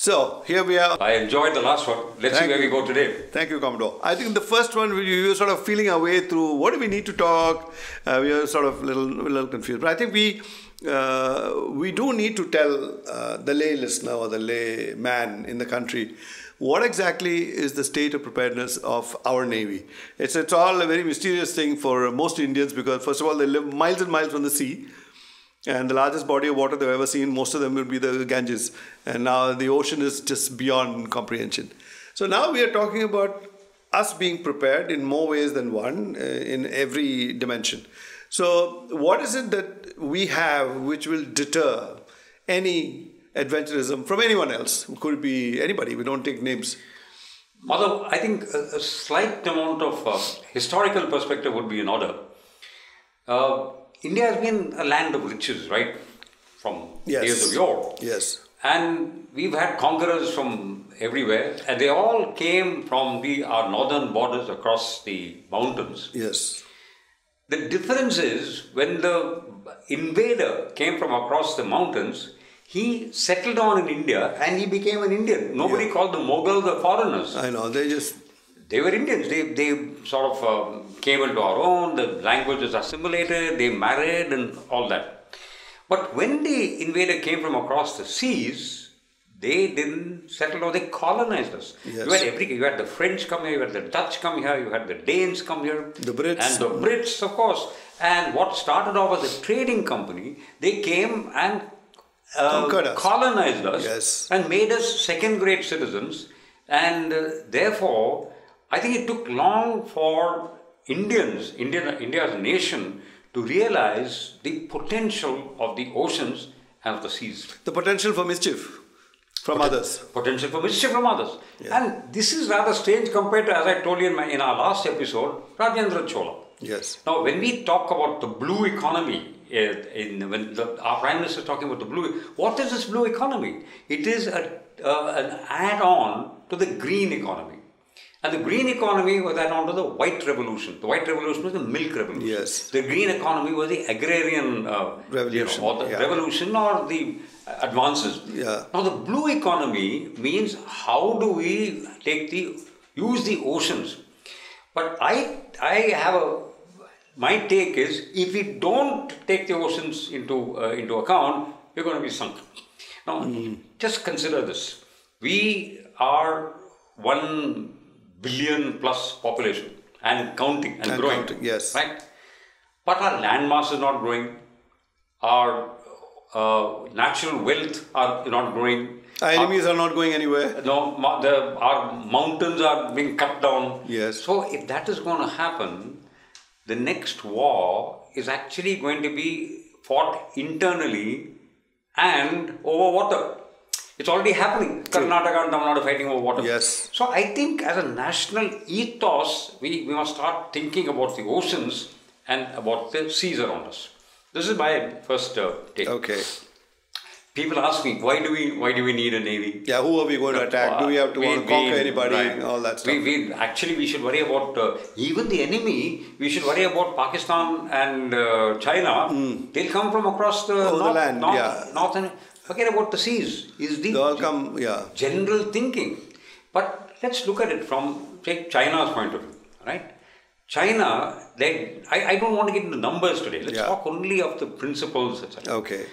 So, here we are. I enjoyed the last one. Let's see where we go today. Thank you, Commodore. I think the first one, we were sort of feeling our way through what do we need to talk. We were sort of a little confused. But I think we do need to tell the lay listener or the lay man in the country what exactly is the state of preparedness of our Navy. It's all a very mysterious thing for most Indians because, first of all, they live miles and miles from the sea. And the largest body of water they've ever seen, most of them will be the Ganges. And now the ocean is just beyond comprehension. So now we are talking about us being prepared in more ways than one, in every dimension. So what is it that we have which will deter any adventurism from anyone else? Could be anybody, we don't take names. Madhav, I think a slight amount of historical perspective would be in order. India has been a land of riches, right? From days of yore. Yes. And we've had conquerors from everywhere, and they all came from our northern borders across the mountains. Yes. The difference is when the invader came from across the mountains, he settled down in India and he became an Indian. Nobody called the Mughals the foreigners. I know, They were Indians. They sort of came into our own, the languages assimilated, they married and all that. But when the invader came from across the seas, they didn't settle down, they colonized us. Yes. You had the French come here, you had the Dutch come here, you had the Danes come here. The Brits. And the Brits, of course. And what started off as a trading company, they came and colonized us and made us second-grade citizens. And therefore, I think it took long for India as a nation, to realize the potential of the oceans and of the seas. The potential for mischief from others. Potential for mischief from others. Yeah. And this is rather strange compared to, as I told you in our last episode, Rajendra Chola. Yes. Now, when we talk about the blue economy, when our Prime Minister is talking about the blue, what is this blue economy? It is an add-on to the green economy. And the green economy was added on to the white revolution. The white revolution was the milk revolution. Yes. The green economy was the agrarian revolution, or the revolution or the advances. Yeah. Now the blue economy means how do we use the oceans? But my take is if we don't take the oceans into account, we're going to be sunk. Now just consider this. We are 1 billion plus population and counting and growing. Yes. Right? But our land mass is not growing. Our natural wealth are not growing. Our enemies are not going anywhere. No, our mountains are being cut down. Yes. So if that is going to happen, the next war is actually going to be fought internally and over water. It's already happening. Karnataka and Tamil Nadu are fighting over water. Yes. So I think as a national ethos, we must start thinking about the oceans and about the seas around us. This is my first take. Okay. People ask me, why do we need a navy? Yeah, who are we going to attack? Do we have to want to conquer anybody? Right. All that stuff. We should worry about even the enemy. We should worry about Pakistan and China. They'll come from across the north and forget about the seas. Is the general thinking. But let's look at it from, say, China's point of view, right? China, I don't want to get into numbers today. Let's talk only of the principles, etc. Okay.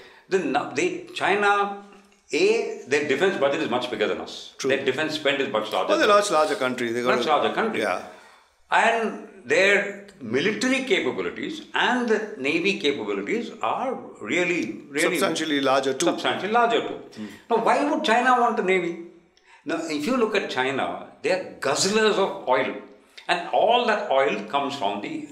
China, their defense budget is much bigger than us. True. Their defense spend is much larger. They're a much larger country. Larger country. Yeah. And their military capabilities and the navy capabilities are really substantially larger too. Now, why would China want a navy? Now, if you look at China, they are guzzlers of oil. And all that oil comes from the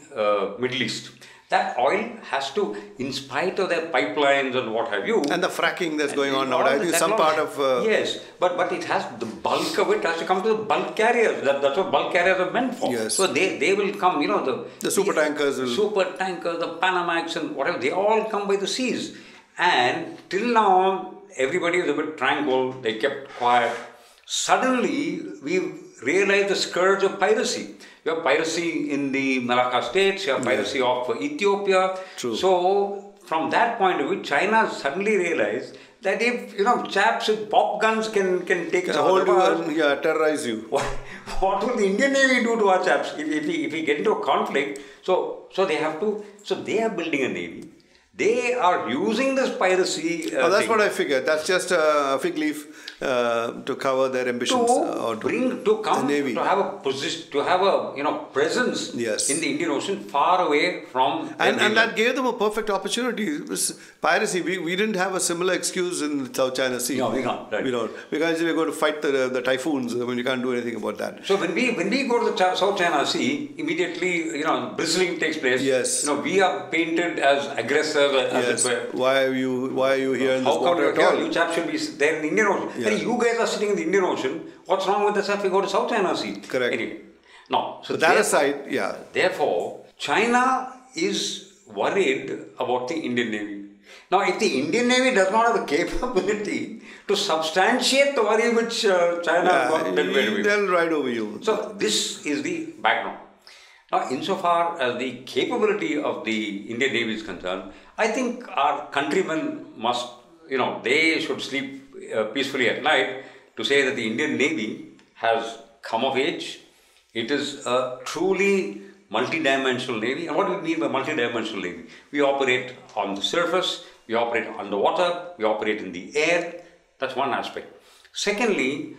Middle East. That oil has to, in spite of their pipelines and what have you. And the fracking that's going on now. I think some part of... Yes, but it has, the bulk of it has to come to the bulk carriers. That's what bulk carriers are meant for. Yes. So they will come, the super tankers. Super tankers, the Panamax and whatever, they all come by the seas. And till now, everybody was a bit tranquil. They kept quiet. Suddenly, we realized the scourge of piracy. You have piracy in the Malacca states, you have piracy of Ethiopia. True. So, from that point of view, China suddenly realized that if, chaps with pop guns can take hold you and terrorize you. What will the Indian Navy do to our chaps if we get into a conflict? So they are building a navy. They are using this piracy. That's what I figured. That's just a fig leaf to cover their ambitions. To Navy. To have a position, to have a presence in the Indian Ocean, far away from. And that gave them a perfect opportunity. It was piracy. We didn't have a similar excuse in the South China Sea. No, we can't. Right. We don't. Because we're going to fight the typhoons. I mean, you can't do anything about that. So when we go to the South China Sea, immediately bristling takes place. Yes. We are painted as aggressors. Yes. Why are you here in this water at all? You chaps should be there in the Indian Ocean. Yeah. And you guys are sitting in the Indian Ocean. What's wrong with the stuff we go to South China Sea? Correct. Anyway, no. So that aside, yeah. Therefore, China is worried about the Indian Navy. Now, if the Indian Navy does not have the capability to substantiate the worry which China has got, they'll ride over you. So this is the background. Now, insofar as the capability of the Indian Navy is concerned, I think our countrymen must, they should sleep peacefully at night to say that the Indian Navy has come of age. It is a truly multidimensional Navy. And what do we mean by multidimensional Navy? We operate on the surface, we operate underwater, we operate in the air. That's one aspect. Secondly,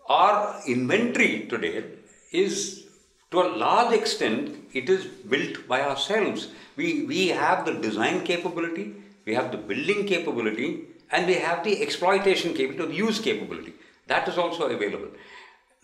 our inventory today is, to a large extent, it is built by ourselves. We have the design capability, we have the building capability, and we have the exploitation capability, the use capability. That is also available.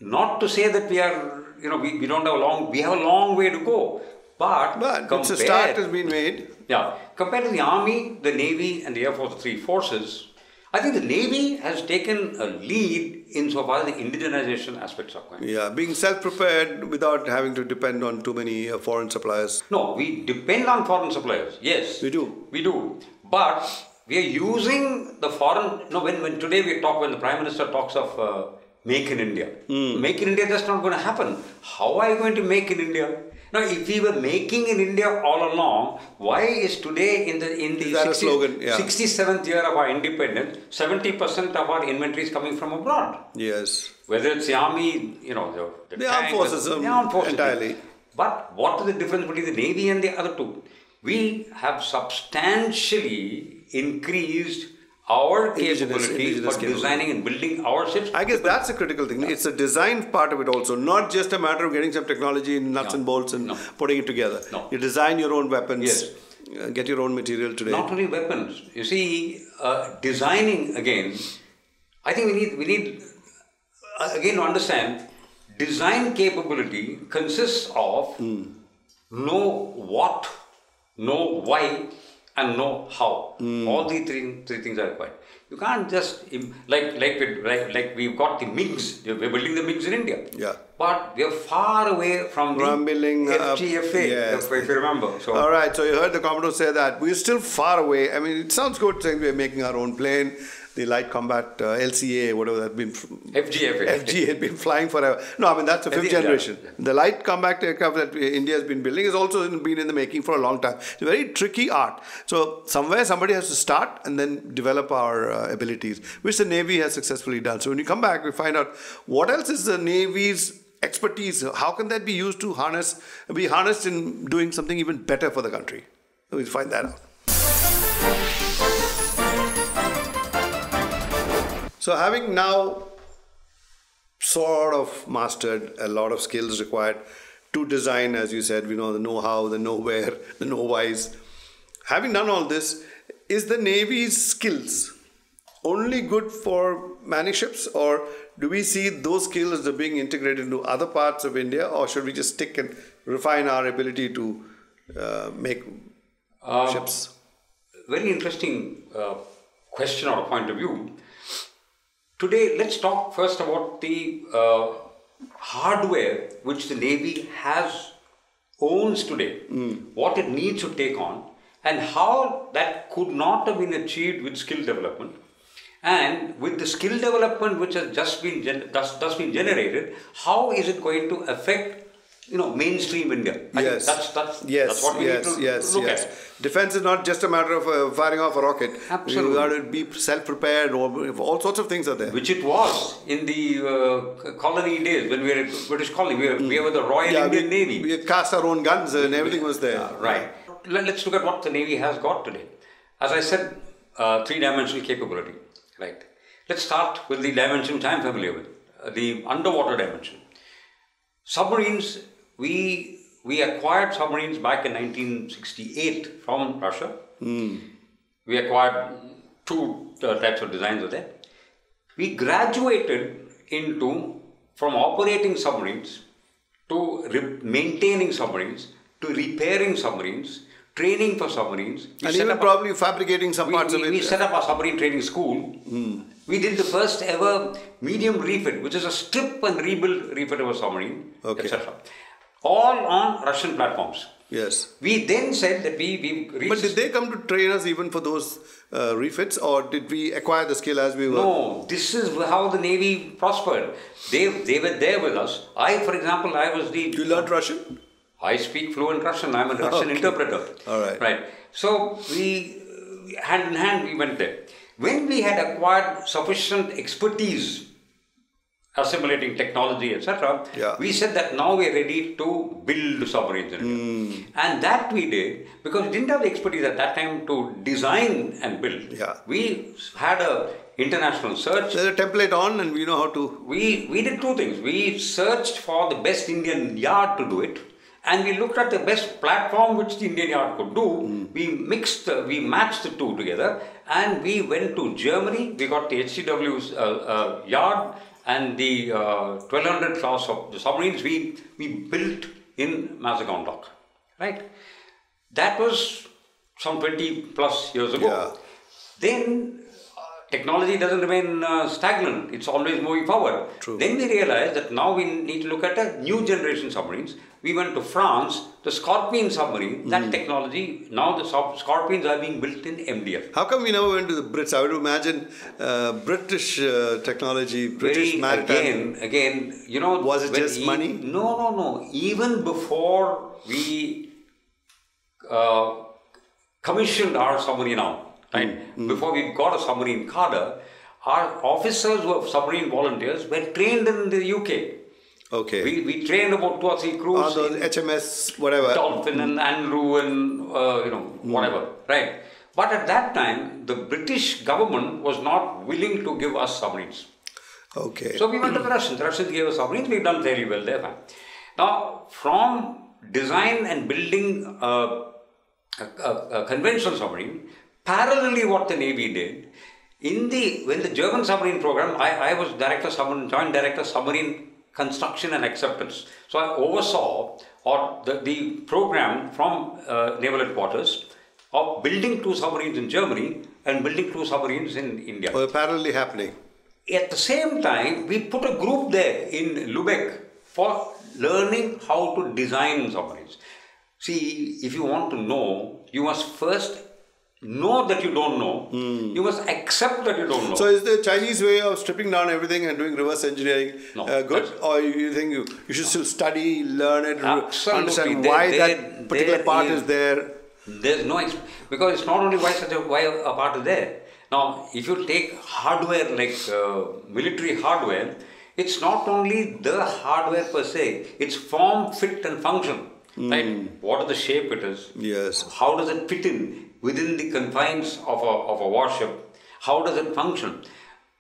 Not to say that we are, we don't have we have a long way to go. But it's a start has been made. Yeah. Compared to the Army, the Navy, and the Air Force, the three forces, I think the Navy has taken a lead insofar as the indigenization aspects are concerned. Yeah, being self-prepared without having to depend on too many foreign suppliers. No, we depend on foreign suppliers. Yes. We do. We do. But we are using the foreign, when today when the Prime Minister talks of Make in India. Make in India, that's not going to happen. How are you going to make in India? Now, if we were making in India all along, why is today in the 67th year of our independence, 70% of our inventory is coming from abroad? Yes. Whether it's the army, the armed forces, entirely. But what is the difference between the Navy and the other two? We have substantially increased our capability for designing and building our ships. I guess that's a critical thing. Yeah. It's a design part of it also, not just a matter of getting some technology nuts and bolts and putting it together. No. You design your own weapons, get your own material today. Not only weapons. You see, designing again, I think we need again to understand, design capability consists of know what, know why, and know how. All the three things are required. You can't just, like we've got the MiGs, we're building the MiGs in India. Yeah. But we are far away from building FGFA, if you remember. So, all right, so you heard the Commodore say that. We're still far away. I mean, it sounds good saying we're making our own plane. The light combat LCA, whatever that's been... FG had been flying forever. No, I mean, that's the fifth generation. Yeah. The light combat aircraft that India has been building has also been in the making for a long time. It's a very tricky art. So somewhere somebody has to start and then develop our abilities, which the Navy has successfully done. So when you come back, we find out what else is the Navy's expertise. How can that be used to be harnessed in doing something even better for the country? So we'll find that out. So having now sort of mastered a lot of skills required to design, as you said, we know the know-how, the know-where, the know-whys. Having done all this, is the Navy's skills only good for manning ships, or do we see those skills as being integrated into other parts of India, or should we just stick and refine our ability to make ships? Very interesting question or point of view. Today, let's talk first about the hardware which the Navy owns today, what it needs to take on, and how that could not have been achieved with skill development. And with the skill development which has just been generated, how is it going to affect mainstream India. I think that's what we need to look at. Defense is not just a matter of firing off a rocket. Absolutely. You got to be self-prepared. All sorts of things are there. Which it was in the colony days when we were a British colony. We were the Royal Indian Navy. We cast our own guns and everything was there. Right. Let's look at what the Navy has got today. As I said, three-dimensional capability. Right. Let's start with the dimension which I am familiar with, the underwater dimension. Submarines. We acquired submarines back in 1968 from Russia. We acquired two types of designs of that. We graduated from operating submarines to maintaining submarines to repairing submarines, training for submarines. And even probably fabricating some parts of it. We set up a submarine training school. We did the first ever medium refit, which is a strip and rebuild refit of a submarine, etc. All on Russian platforms. Yes. We then said that we reached... But did they come to train us even for those refits, or did we acquire the skill as we were? No, this is how the Navy prospered. They were there with us. For example, I was the... You learned Russian? I speak fluent Russian. I'm a Russian interpreter. All right. Right. So we, hand in hand, we went there. When we had acquired sufficient expertise assimilating technology, etc., we said that now we are ready to build submarines in India. And that we did because we didn't have the expertise at that time to design and build. We had a international search. There's a template on and we know how to... We did two things. We searched for the best Indian yard to do it. And we looked at the best platform which the Indian yard could do. We matched the two together and we went to Germany. We got the HCW's yard and the 1200 class of the submarines we built in Mazagon Dock. Right? That was some 20 plus years ago. Then technology doesn't remain stagnant. It's always moving forward. Then we realized that now we need to look at a new generation submarines. We went to France, the Scorpion submarine, that technology, now the Scorpions are being built in MDF. How come we never went to the Brits? I would imagine British technology, British maritime. Again, was it just money? No. Even before we commissioned our submarine now, right? Before we got a submarine cadre, our officers who were submarine volunteers were trained in the UK. Okay. We trained about 2 or 3 crews. Those HMS, whatever. Dolphin and Andrew and, whatever, right? But at that time, the British government was not willing to give us submarines. Okay. So we went to the Russians. The Russians gave us submarines. We've done fairly well there. Now, from design and building a conventional submarine, parallelly what the Navy did, when the German submarine program, I was joint director submarine construction and acceptance. So I oversaw the program from Naval Headquarters of building 2 submarines in Germany and building 2 submarines in India. Parallelly happening. At the same time, we put a group there in Lubeck for learning how to design submarines. See, if you want to know, you must first know that you don't know. You must accept that you don't know. So is the Chinese way of stripping down everything and doing reverse engineering good? Or you think you should still study, learn it, understand why that particular part is there? There's no... Because it's not only why a part is there. Now, if you take hardware like military hardware, it's not only the hardware per se, it's form, fit and function. Right? What is the shape it is? Yes. How does it fit in within the confines of a warship? How does it function?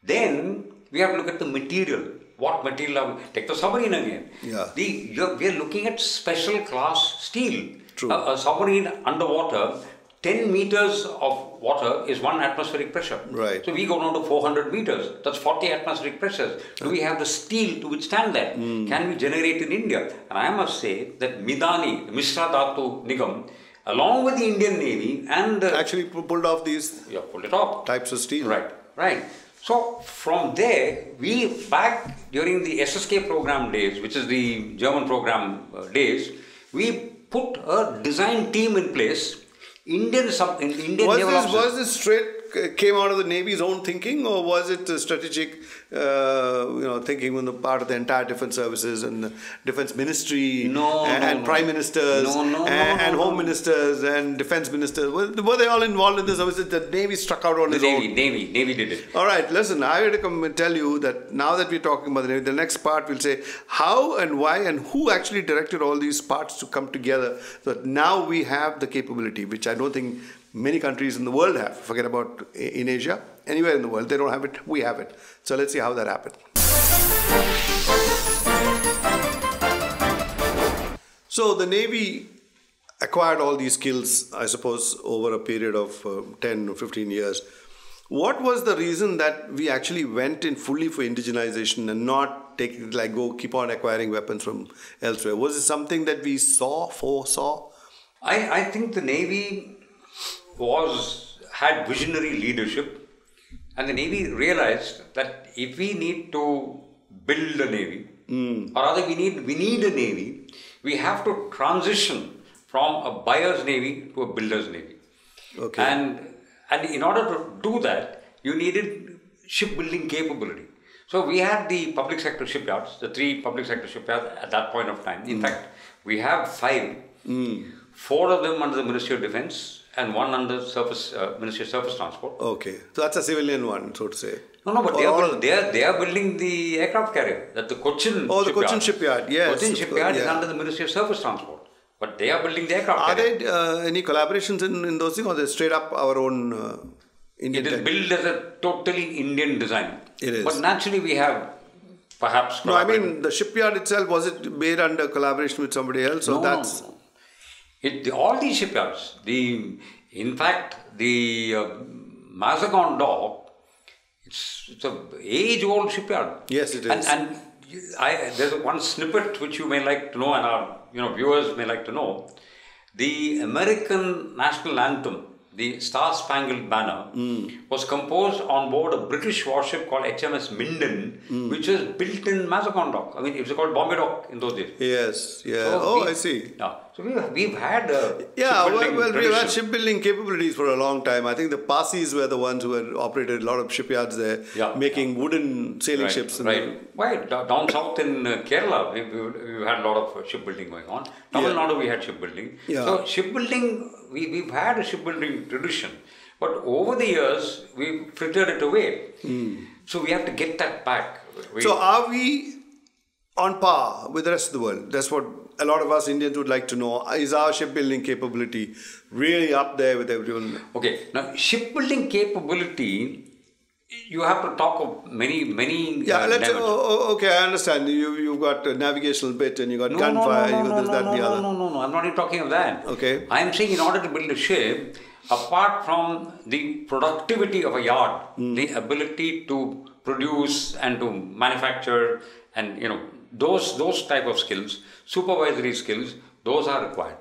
Then we have to look at the material. What material take the submarine again? We are looking at special class steel. A submarine underwater, 10 meters of water is 1 atmospheric pressure. Right. So we go down to 400 meters. That's 40 atmospheric pressures. Do we have the steel to withstand that? Can we generate in India? And I must say that Midani, Mishra Dhatu Nigam, along with the Indian Navy and... actually pulled off these types of steel. Right. So from there, back during the SSK program days, which is the German program days, we put a design team in place. Was this straight came out of the Navy's own thinking, or was it a strategic, thinking on the part of the entire defense services and the defense ministry prime ministers and home ministers and defense ministers? Were they all involved in this, or was it the Navy struck out on its own? Navy did it. All right, listen, I have to come and tell you that now that we're talking about the Navy, the next part will say how and why and who actually directed all these parts to come together, so that now we have the capability, which I don't think many countries in the world have. Forget about in Asia, anywhere in the world, they don't have it, we have it. So let's see how that happened. So the Navy acquired all these skills, I suppose, over a period of 10 or 15 years. What was the reason that we actually went in fully for indigenization and not keep on acquiring weapons from elsewhere? Was it something that we foresaw? I think the Navy had visionary leadership, and the Navy realized that if we need to build a Navy, or rather we need a Navy, we have to transition from a buyer's Navy to a builder's Navy. Okay. And in order to do that, you needed shipbuilding capability. So we had the public sector shipyards, the 3 public sector shipyards at that point of time. In fact, we have 5, 4 of them under the Ministry of Defense, and 1 under Ministry of Surface Transport. Okay, so that's a civilian one, so to say. No, but they are building the aircraft carrier. That the Cochin. Oh, the Cochin shipyard. Yes. Cochin shipyard is under the Ministry of Surface Transport, but they are building the aircraft carrier. Are there any collaborations in those things, or they straight up our own Indian? It is built as a totally Indian design. It is. But naturally, we have perhaps. No, I mean the shipyard itself, was it made under collaboration with somebody else? No. All these shipyards, in fact, the Mazagon dock, it's an age-old shipyard. Yes, it is. And there's one snippet which you may like to know, and our viewers may like to know. The American national anthem, the Star Spangled Banner, was composed on board a British warship called HMS Minden, which was built in Mazagon dock. I mean, it was called Bombay dock in those days. Yes, yeah. So I see. So we've had we've had shipbuilding capabilities for a long time. I think the Parsis were the ones who had operated a lot of shipyards there, making wooden sailing ships. Down south in Kerala, we've had a lot of shipbuilding going on. Tamil Nadu, we had shipbuilding. Yeah. So shipbuilding, we've had a shipbuilding tradition, but over the years we've frittered it away. So we have to get that back. So are we on par with the rest of the world? That's what a lot of us Indians would like to know. Is our shipbuilding capability really up there with everyone? Okay, now shipbuilding capability, you have to talk of many. Yeah, okay, I understand. You've got a navigational bit and you got gunfire, you got this, that, and the other. No, I'm not even talking of that. Okay. I'm saying in order to build a ship, apart from the productivity of a yard, the ability to produce and to manufacture and those type of skills, supervisory skills, those are required.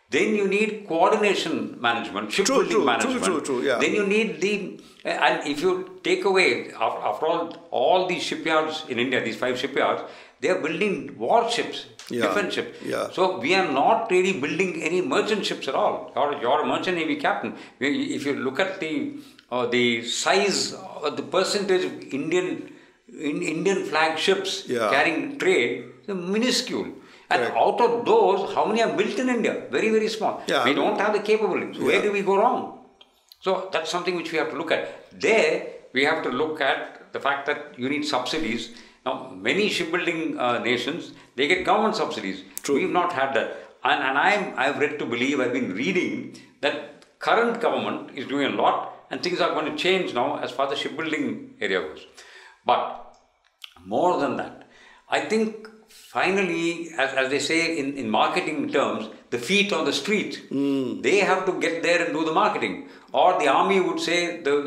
Then you need coordination management, shipbuilding management. True, yeah. Then you need and if you take away, after all these shipyards in India, these 5 shipyards, they are building warships, defense ships. Yeah. So we are not really building any merchant ships at all. You're a merchant Navy captain. If you look at the size, the percentage of Indian flag ships carrying trade, they're minuscule. And out of those, how many are built in India? Very, very small. Yeah, we don't have the capability. So where do we go wrong? So that's something which we have to look at. There, we have to look at the fact that you need subsidies. Now, many shipbuilding nations, they get government subsidies. True. We've not had that. And I've read to believe, I've been reading that current government is doing a lot and things are going to change now as far as the shipbuilding area goes. But more than that, I think finally, as they say in marketing terms, the feet on the street, they have to get there and do the marketing. Or the army would say the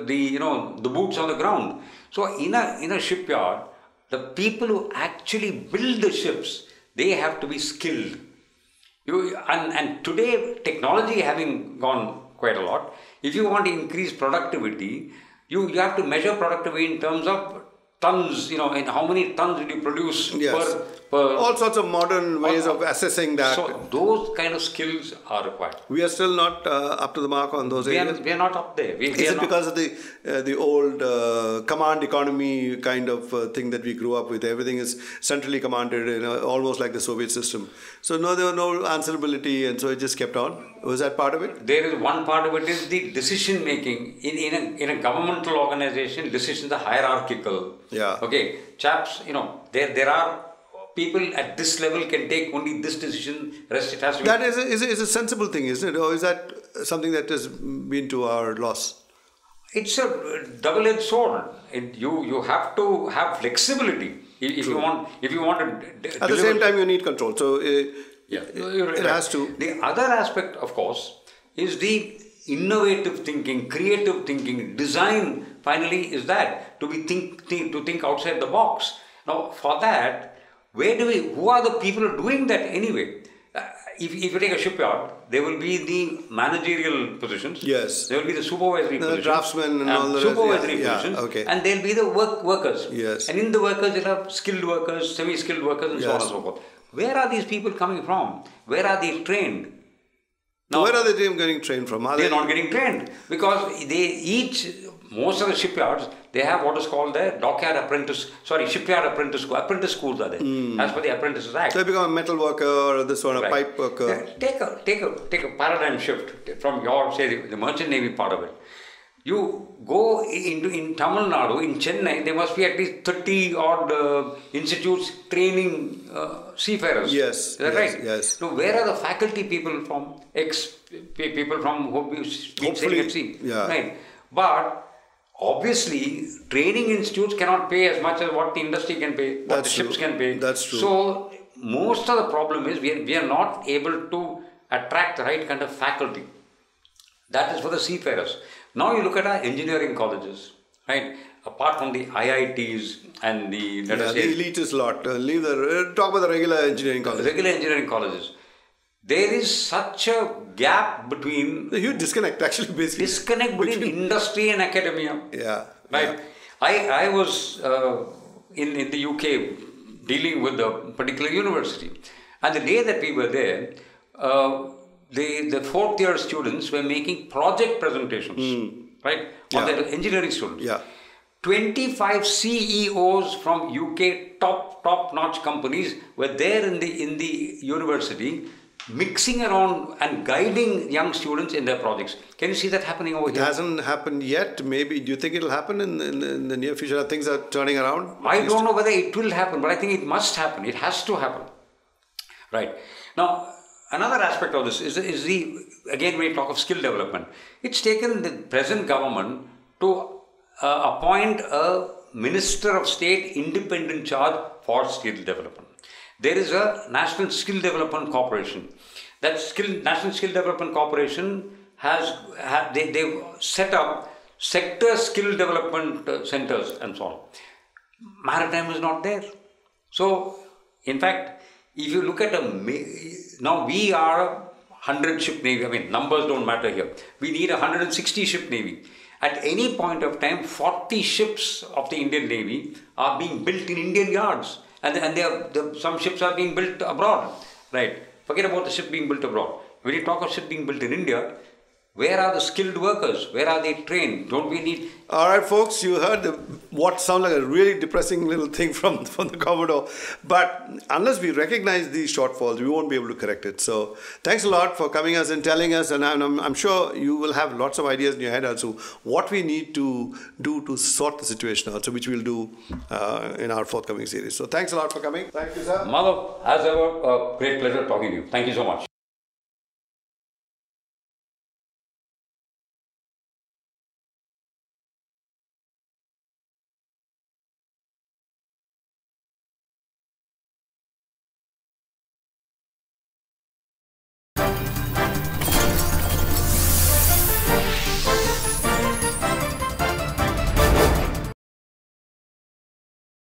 boots on the ground. So in a shipyard, the people who actually build the ships, they have to be skilled. And today, technology having gone quite a lot, if you want to increase productivity, you have to measure productivity in terms of tons, and how many tons did you produce all sorts of modern ways of assessing that. So those kind of skills are required. We are still not up to the mark on those areas. We are not up there. Is it because of the old command economy kind of thing that we grew up with? Everything is centrally commanded, almost like the Soviet system. So no, there was no answerability, and so it just kept on. Was that part of it? There is one part of it is the decision making in a governmental organization. Decisions are hierarchical. Yeah. Okay, chaps. There are people at this level can take only this decision. Rest it has to be. That is a sensible thing, isn't it? Or is that something that has been to our loss? It's a double-edged sword. You have to have flexibility if you want to. At the same time, you need control. So it has to. The other aspect, of course, is the innovative thinking, creative thinking, design. Finally, is that to think outside the box. Now, for that, who are the people doing that anyway? If you take a shipyard, there will be the managerial positions. Yes. There will be the supervisory positions. Draftsmen and all the supervisory positions. Okay. And there will be the workers. Yes. And in the workers, there are skilled workers, semi-skilled workers, and so on and so forth. Where are these people coming from? Where are they trained? Now, where are they getting trained from? They are not getting trained because most of the shipyards, they have what is called the shipyard apprentice schools are there, as per the Apprentices Act. So they become a metal worker or this one, a pipe worker. Yeah, take a paradigm shift from your, say, the merchant navy part of it. You go in Tamil Nadu, in Chennai, there must be at least 30 odd institutes training seafarers. Yes. Is that right? Yes. So where are the faculty people from, people from who been sailing at sea? Yeah. Right. But obviously, training institutes cannot pay as much as what the industry can pay, what the ships can pay. That's true. So most of the problem is we are not able to attract the right kind of faculty. That is for the seafarers. Now you look at our engineering colleges, right? Apart from the IITs and the the elitist lot. Talk about the regular engineering colleges. Regular engineering colleges. There is such a gap between... A huge disconnect, actually, basically. Disconnect between industry and academia. Yeah. Right. Yeah. I was in the UK dealing with a particular university. And the day that we were there, the fourth year students were making project presentations, right? On the engineering students. Yeah. 25 CEOs from UK top-notch companies were there in the university, mixing around and guiding young students in their projects. Can you see that happening over here? It hasn't happened yet. Maybe. Do you think it will happen in the near future? Things are turning around? I don't know whether it will happen, but I think it must happen. It has to happen. Right. Now, another aspect of this is again, when you talk of skill development, it's taken the present government to appoint a Minister of State independent charge for skill development. There is a National Skill Development Corporation. That National Skill Development Corporation they've set up sector skill development centers and so on. Maritime is not there. So, in fact, if you look at now we are a 100 ship navy. I mean, numbers don't matter here. We need a 160 ship navy. At any point of time, 40 ships of the Indian Navy are being built in Indian yards. And some ships are being built abroad, right? Forget about the ship being built abroad. When you talk of ship being built in India, where are the skilled workers? Where are they trained? Don't we need... All right, folks, you heard what sounds like a really depressing little thing from the Commodore. But unless we recognize these shortfalls, we won't be able to correct it. So thanks a lot for coming us and telling us. And I'm sure you will have lots of ideas in your head also what we need to do to sort the situation out, so which we'll do in our forthcoming series. So thanks a lot for coming. Thank you, sir. Madhav, as ever, a great pleasure talking to you. Thank you so much.